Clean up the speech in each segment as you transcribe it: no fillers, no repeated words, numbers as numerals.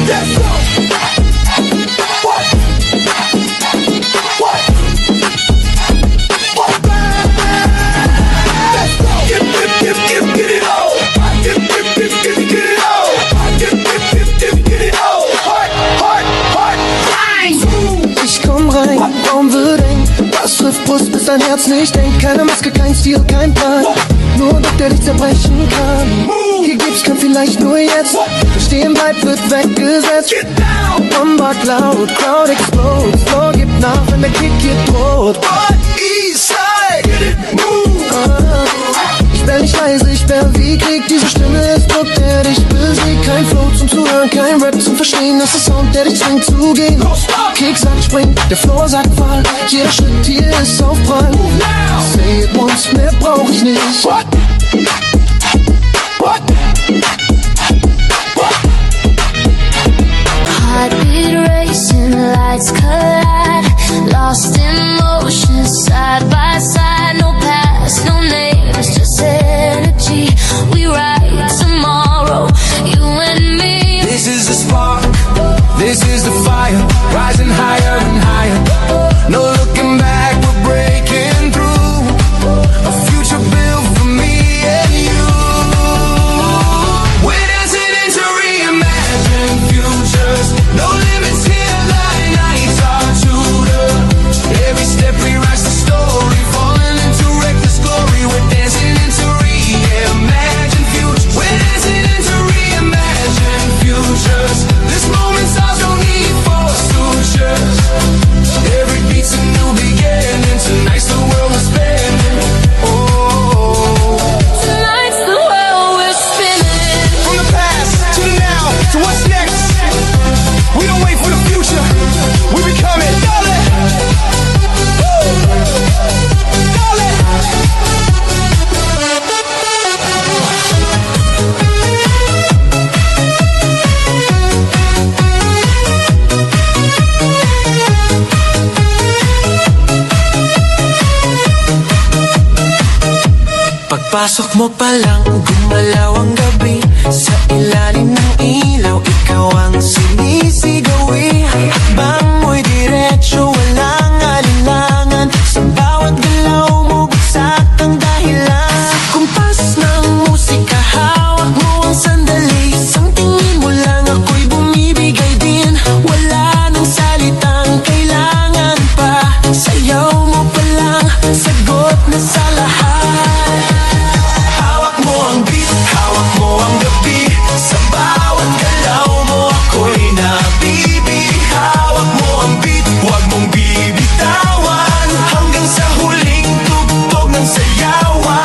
Let's go. What? What? What? Let's go. Get it all. Get it all. Get it all. Hard. Ich komm rein, Raum wird eng. Was trifft Brust, bis dein Herz nicht denkt. Keine Maske, kein Stil, kein Plan. Nur Druck, der dich zerbrechen kann. Hier gibt's kein vielleicht nur jetzt. Wer stehen bleibt, wird weggesetzt. Bombard laut, Crowd explodes. Floor gibt nach, wenn der Kick hier droht. Eastside, get it, move. Ich wär nicht leise, ich wär wie Krieg. Diese Stimme ist Druck, der dich besiegt. Kein Flow zum Zuhören, kein Rap zum Verstehen. Das ist Sound, der dich zwingt zu gehen. Kick sagt spring, der Floor sagt fall. Jeder Schritt hier ist Aufprall. Say it once, mehr brauch ich nicht. What? What? What? Heartbeat racing, lights collide. Lost in motion, side by side. No past, no names, just energy. We ride tomorrow, you and me. This is the spark, this is the fire. Rising higher and higher. No looking back, we're breaking through. A future built for me and you. We're dancing into reimagined futures. No limits here, like nights are tutored. Every step rewrites the story, falling into reckless glory. We're dancing into reimagined futures. We're dancing into reimagined futures. This moment's ours, no need for sutures. Every beat's a new beginning. Tonight's the world we're spinning. Oh, Tonight's the world we're spinning. from the past to the now to what's next. We don't wait for the future. We become it. Darling. Woo. Darling. Pagpasok mo pa lang, gumalaw ang gabi. Sa ilalim ng ilaw, ikaw ang sumisigawi. Hakbang mo'y diretsyo, walang alinlangan. Sa bawat galaw mo, bagsak ang dahilan. Sa kumpas ng musika, hawak mo ang sandali. Isang tingin mo lang, ako'y bumibigay din. Wala nang salitang kailangan pa. Sayaw mo pa lang, sagot na sa lahat. Hawak mo ang beat, hawak mo ang gabi. Sa bawat galaw mo, ako'y nabibig. Hawak mo ang beat, huwag mong bibitawan. Hanggang sa huling tugtog ng sayawan.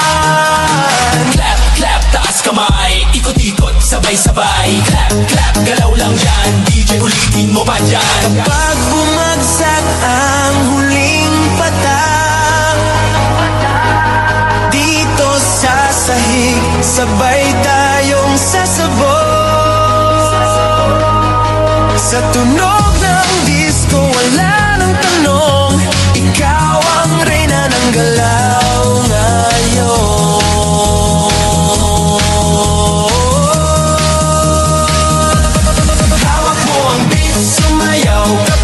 Clap, clap, taas kamay. Ikot-ikot, sabay-sabay. Clap, clap, galaw lang yan. DJ, ulitin mo pa dyan. Pag bumagsak ang huling patang, dito sa sahig, sabay tayong sasabog. Sa tunog ng disco, wala nang tanong. Ikaw ang reyna ng galaw ngayon. Hawak mo ang beat, sumayaw ka